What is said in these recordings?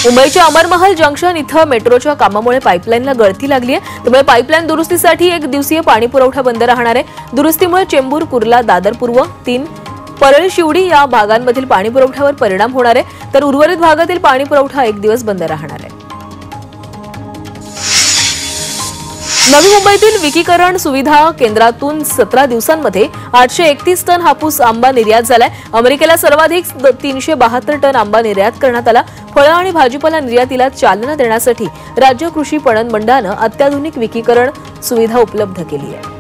मुंबईच्या अमरमहल जंक्शन इथं मेट्रोच्या कामामुळे पाईपलाईनला गळती लागली आहे। त्यामुळे पाईपलाईन दुरुस्तीसाठी एक दिवसीय पाणी पुरवठा बंद राहणार आहे। दुरुस्तीमुळे चेंबूर, कुर्ला, दादर पूर्व, 3 परळ, शिवडी या भागांमधील पाणी पुरवठ्यावर परिणाम होणार आहे, तर उर्वरित भागातील पाणी पुरवठा एक दिवस बंद राहणार आहे। नवी मुंबईतील विकीकरण सुविधा केंद्रातून 17 दिवसांमध्ये 831 टन हापूस आंबा निर्यात झालाय। अमेरिकेला सर्वाधिक 372 टन आंबा निर्यात करण्यात आला। फळं आणि भाजीपाला निर्यातीला चालना देण्यासाठी राज्य कृषी पणन मंडळानं अत्याधुनिक विकीकरण सुविधा उपलब्ध केली आहे।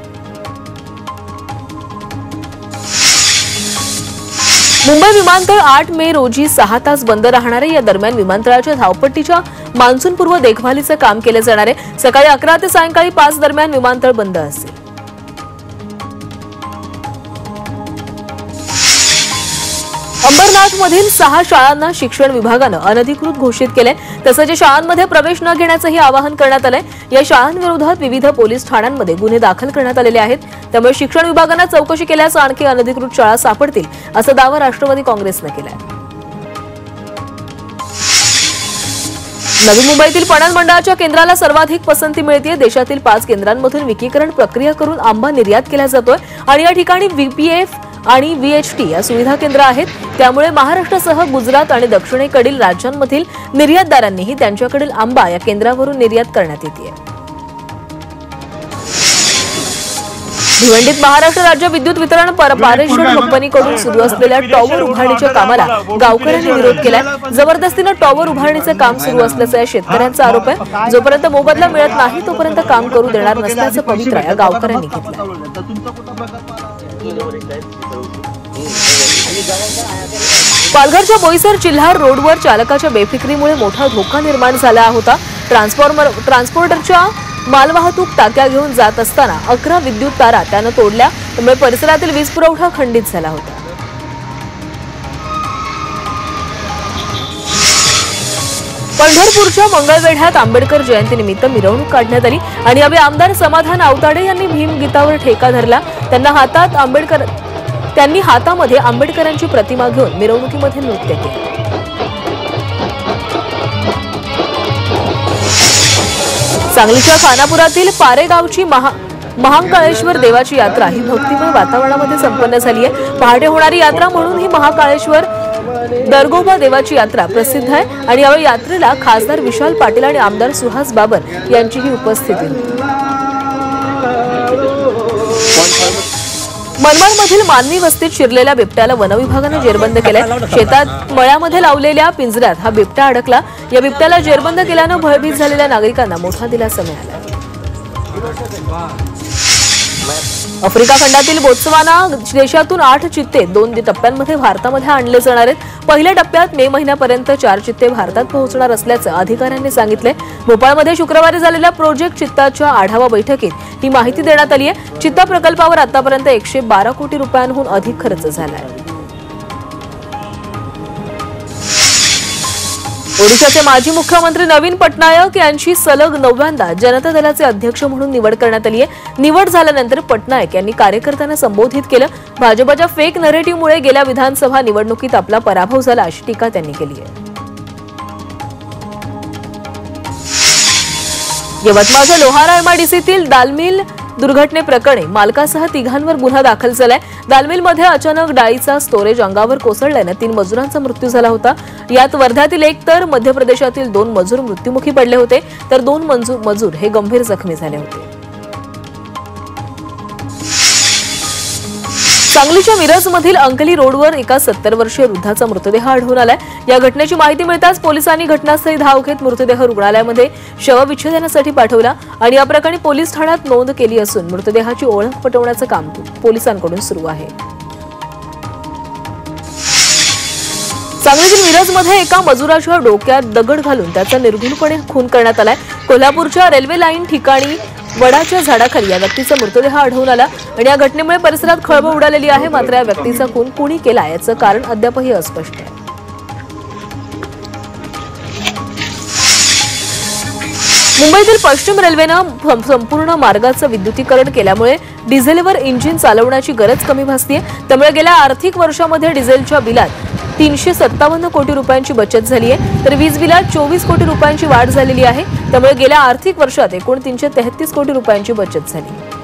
मुंबई विमानतळ 8 मे रोजी 6 तास बंद राहणार आहे। या दरम्यान विमानतळाच्या धावपट्टीच्या मान्सूनपूर्व देखभालीचं काम केलं जाणार आहे। सकाळी 11 ते सायंकाळी 5 दरम्यान विमानतळ बंद असेल। अंबरनाथमधील 6 शाळांना शिक्षण विभागानं अनधिकृत घोषित केलंय। तसंच या शाळांमध्ये प्रवेश न घेण्याचंही आवाहन करण्यात आलंय। या शाळांविरोधात विविध पोलीस ठाण्यांमध्ये गुन्हे दाखल करण्यात आलेले आहेत। त्यामुळे शिक्षण विभागानं चौकशी केल्यास आणखी अनधिकृत शाळा सापडतील असा दावा राष्ट्रवादी काँग्रेसनं केलाय। नवी मुंबईतील पणन मंडळाच्या केंद्राला सर्वाधिक पसंती मिळते। देशातील 5 केंद्रांमधून विकीकरण प्रक्रिया करून आंबा निर्यात केला जातोय आणि या ठिकाणी व्हीपीएफ आणि व्हीएचटी या सुविधा केंद्र आहेत। त्यामुळे महाराष्ट्रासह गुजरात आणि दक्षिणेकडील राज्यांमधील निर्यातदारांनीही त्यांच्याकडील आंबा या केंद्रावरून निर्यात करण्यात येते। भिवंडीत महाराष्ट्र राज्य विद्युत वितरण पारेषण कंपनीकडून सुरू असलेल्या टॉवर उभारणीच्या कामाला गावकऱ्यांनी विरोध केलाय। जबरदस्तीने टॉवर उभारणीचे काम सुरू असल्याचा शेतकऱ्यांचा आरोप आहे। जोपर्यंत मोबदला मिळत नाही तोपर्यंत काम करू देणार नसल्याचं पवित्रा या गावकऱ्यांनी घेतलं। पालघरच्या बोईसर जिल्हा रोडवर चालकाच्या बेफिक्रीमुळे मोठा धोका निर्माण झाला होता। ट्रान्सपोर्टरच्या मालवाहतूक टाक्या घेऊन जात असताना 11 विद्युत तारा त्यानं तोडल्या। त्यामुळे परिसरातील वीज पुरवठा खंडित झाला होता। पंढरपूरच्या मंगळवेढ्यात आंबेडकर जयंतीनिमित्त मिरवणूक काढण्यात आली आणि यावेळी आमदार समाधान आवताडे यांनी भीमगीतावर ठेका धरला। त्यांनी हातामध्ये आंबेडकरांची प्रतिमा घेऊन मिरवणुकीमध्ये नृत्य केले। सांगलीच्या खानापुरातील पारेगावची महाकाळेश्वर देवाची यात्रा ही भक्तिमय वातावरणामध्ये संपन्न झाली आहे। पहाटे होणारी यात्रा म्हणून ही महाकाळेश्वर दरगोबा देवाची यात्रा प्रसिद्ध आहे आणि यावेळी यात्रेला खासदार विशाल पाटील आणि आमदार सुहास बाबर यांचीही उपस्थिती होती। मनमाडमधील मानवी वस्तीत शिरलेल्या बिबट्याला वनविभागानं जेरबंद केलंय। शेतात मळ्यामध्ये लावलेल्या पिंजऱ्यात हा बिबट्या अडकला। या बिबट्याला जेरबंद केल्यानं भयभीत झालेल्या नागरिकांना मोठा दिलासा मिळाला। आफ्रिका खंडातील बोत्सवाना देशातून 8 चित्ते 2 टप्प्यांमध्ये भारतामध्ये आणले जाणार आहेत। पहिल्या टप्प्यात मे महिन्यापर्यंत 4 चित्ते भारतात पोहोचणार असल्याचं अधिकाऱ्यांनी सांगितलंय। भोपाळमध्ये शुक्रवारी झालेल्या प्रोजेक्ट चित्ताच्या आढावा बैठकीत ही माहिती देण्यात आली आहे। चित्ता प्रकल्पावर आतापर्यंत 112 कोटी रुपयांहून अधिक खर्च झाला आहे। ओडिशाचे माजी मुख्यमंत्री नवीन पटनायक यांची सलग 9व्यांदा जनता दलाचे अध्यक्ष म्हणून निवड करण्यात आली आहे। निवड झाल्यानंतर पटनायक यांनी कार्यकर्त्यांना संबोधित केलं। भाजपच्या फेक नरेटिव्हमुळे गेल्या विधानसभा निवडणुकीत आपला पराभव झाला अशी टीका त्यांनी केली आहे। यवतमाळच्या लोहारा एमआयडीसीतील दालमिल दुर्घटनेप्रकरणी मालकासह 3घांवर गुन्हा दाखल झालाय। दालमिलमध्ये अचानक डाळीचा स्टोरेज अंगावर कोसळल्याने 3 मजुरांचा मृत्यू झाला होता। यात वर्ध्यातील 1 तर मध्य प्रदेशातील 2 मजूर मृत्युमुखी पडले होते, तर 2 मजूर हे गंभीर जखमी झाले होते। सांगलीच्या मिरजमधील अंकली रोडवर एका 70 वर्षीय वृद्धाचा मृतदेह आढळून आलाय। या घटनेची माहिती मिळताच पोलिसांनी घटनास्थळी धाव घेत मृतदेह रुग्णालयामध्ये शवविच्छेदनासाठी पाठवला आणि या प्रकरणी पोलीस ठाण्यात नोंद केली असून मृतदेहाची ओळख पटवण्याचं काम पोलिसांकडून सुरू आहे। सांगलीतील मिरजमध्ये एका मजुराच्या डोक्यात दगड घालून त्याचा निर्घृणपणे खून करण्यात आलाय। कोल्हापूरच्या रेल्वे लाईन ठिकाणी वडाच्या झाडाखाली या व्यक्तीचा मृतदेह आढळून आला आणि या घटनेमुळे परिसरात खळबळ उडालेली आहे। मात्र या व्यक्तीचा खून कोणी केला याचं कारण अद्यापही अस्पष्ट आहे। मुंबईतील पश्चिम रेल्वेनं संपूर्ण मार्गाचं विद्युतीकरण केल्यामुळे डिझेलवर इंजिन चालवण्याची गरज कमी भासतीये। त्यामुळे गेल्या आर्थिक वर्षामध्ये डिझेलच्या बिलात 357 कोटी रुपयांची बचत झाली आहे, तर वीज बिलात 24 कोटी रुपयांची वाढ झालेली आहे। त्यामुळे गेल्या आर्थिक वर्षात एकूण 333 कोटी रुपयांची बचत झाली।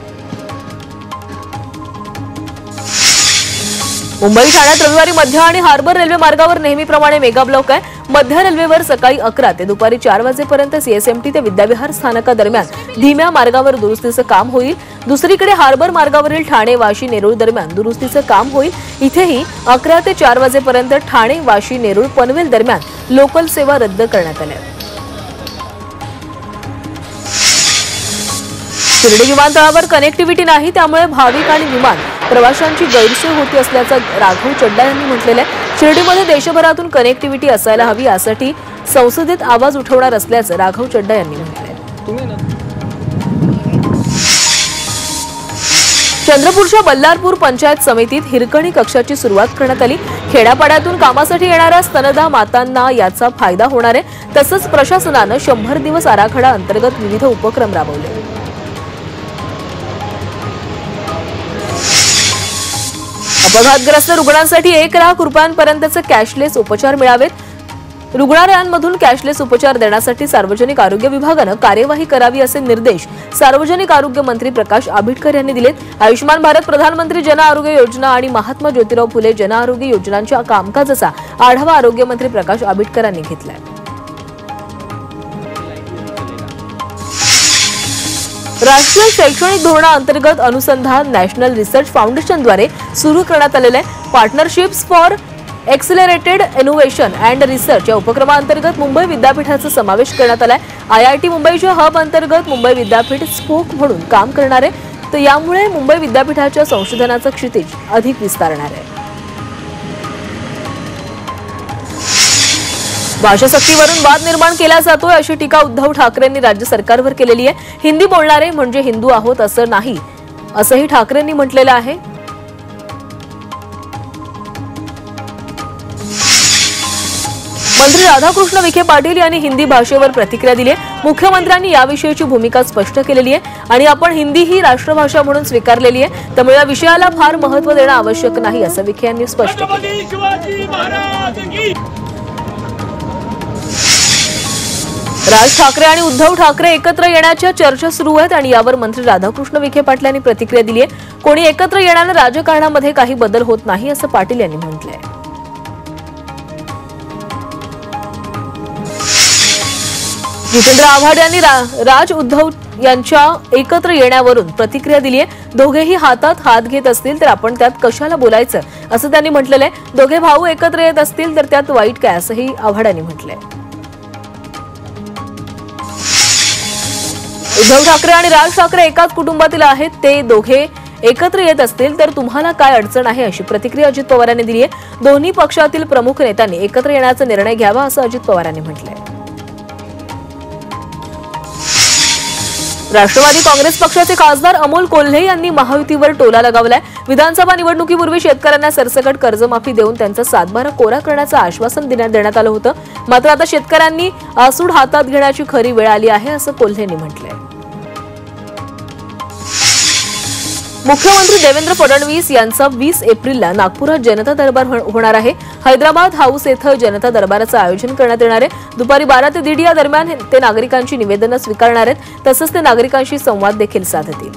मुंबई ठाण्यात रविवारी मध्य आणि हार्बर रेल्वे मार्गावर नेहमीप्रमाणे मेगा ब्लॉक आहे। मध्य रेल्वेवर सकाळी 11 ते दुपारी 4 वाजेपर्यंत सीएसएमटी ते विद्याविहार स्थानकादरम्यान धीम्या मार्गावर दुरुस्तीचं काम होईल। दुसरीकडे हार्बर मार्गावरील ठाणे वाशी नेरूळ दरम्यान दुरुस्तीचं काम होईल। इथेही 11 ते 4 वाजेपर्यंत ठाणे वाशी नेरूळ पनवेल दरम्यान लोकल सेवा रद्द करण्यात आल्या। शिर्डी विमानतळावर कनेक्टिव्हिटी नाही, त्यामुळे भाविक आणि विमान प्रवाशांची गैरसोय होती असल्याचं राघव चड्डा यांनी म्हटलेलं आहे। शिर्डीमध्ये देशभरातून कनेक्टिव्हिटी असायला हवी, यासाठी संसदेत आवाज उठवणार असल्याचं राघव चड्डा यांनी म्हटलंय। चंद्रपूरच्या बल्लारपूर पंचायत समितीत हिरकणी कक्षाची सुरुवात करण्यात आली। खेड्यापाड्यातून कामासाठी येणाऱ्या स्तनदा मातांना याचा फायदा होणार आहे। तसंच प्रशासनानं 100 दिवस आराखडा अंतर्गत विविध उपक्रम राबवले। अपघातग्रस्त रुग्णांसाठी 1 लाख रुपयांपर्यंतचे कॅशलेस उपचार मिळावेत। रुग्णालयांमधून कॅशलेस उपचार देण्यासाठी सार्वजनिक आरोग्य विभागानं कार्यवाही करावी असे निर्देश सार्वजनिक आरोग्य मंत्री प्रकाश आंबेडकर यांनी दिलेत। आयुष्मान भारत, प्रधानमंत्री जन आरोग्य योजना आणि महात्मा ज्योतिराव फुले जन आरोग्य योजनांच्या कामकाजाचा आढावा आरोग्य मंत्री प्रकाश आंबेडकरांनी घेतलाय। राष्ट्रीय शैक्षणिक धोरणाअंतर्गत अनुसंधान नॅशनल रिसर्च फाउंडेशनद्वारे सुरू करण्यात आलेले partnerships for accelerated innovation and research या उपक्रमाअंतर्गत मुंबई विद्यापीठाचा समावेश करण्यात आलाय। आयआयटी मुंबईच्या हब अंतर्गत मुंबई विद्यापीठ स्पोक म्हणून काम करणार आहे, तर यामुळे मुंबई विद्यापीठाच्या संशोधनाचं क्षितिज अधिक विस्तारणार आहे। भाषा सक्तीवरून वाद निर्माण केला जातोय अशी टीका उद्धव ठाकरेंनी राज्य सरकारवर केलेली आहे। हिंदी बोलणारे म्हणजे हिंदू आहोत असं नाही, असंही ठाकरेंनी म्हटलेलं आहे। मंत्री राधाकृष्ण विखे पाटील यांनी हिंदी भाषेवर प्रतिक्रिया दिली आहे। मुख्यमंत्र्यांनी याविषयीची भूमिका स्पष्ट केलेली आहे आणि आपण हिंदी ही राष्ट्रभाषा म्हणून स्वीकारलेली आहे, त्यामुळे या विषयाला फार महत्त्व देणं आवश्यक नाही असं विखे यांनी स्पष्ट केलं। राज ठाकरे आणि उद्धव ठाकरे एकत्र येण्याच्या चर्चा सुरू आहेत आणि यावर मंत्री राधाकृष्ण विखे पाटील यांनी प्रतिक्रिया दिली आहे। कोणी एकत्र येण्याने राजकारणामध्ये काही बदल होत नाही असं पाटील यांनी म्हटलंय। जितेंद्र आव्हाड यांनी राज उद्धव यांच्या एकत्र येण्यावरून प्रतिक्रिया दिली आहे। दोघेही हातात हात घेत असतील तर आपण त्यात कशाला बोलायचं असं त्यांनी म्हटलेलं आहे। दोघे भाऊ एकत्र येत असतील तर त्यात वाईट काय असंही आव्हाड यांनी म्हटलंय। उद्धव ठाकरे आणि राज ठाकरे एकाच कुटुंबातील आहेत, ते दोघे एकत्र येत असतील तर तुम्हाला काय अडचण आहे अशी प्रतिक्रिया अजित पवार यांनी दिली आहे। दोन्ही पक्षातील प्रमुख नेत्यांनी एकत्र येण्याचा निर्णय घ्यावा असं अजित पवार यांनी म्हटलंय। राष्ट्रवादी काँग्रेस पक्षाचे खासदार अमोल कोल्हे यांनी महायुतीवर टोला लगावलाय। विधानसभा निवडणुकीपूर्वी शेतकऱ्यांना सरसकट कर्जमाफी देऊन त्यांचा 7/12 कोरा करण्याचं आश्वासन देण्यात आलं होतं, मात्र आता शेतकऱ्यांनी आसूड हातात घेण्याची खरी वेळ आली आहे असं कोल्हेंनी म्हटलंय। मुख्यमंत्री देवेंद्र फडणवीस यांचा 20 एप्रिलला नागपुरात जनता दरबार होणार आहे। हैदराबाद हाऊस येथे जनता दरबाराचं आयोजन करण्यात येणार आहे। दुपारी 12 ते 1:30 या दरम्यान ते नागरिकांची निवेदनं स्वीकारणार आहेत, तसंच ते नागरिकांशी संवाद देखील साधतील।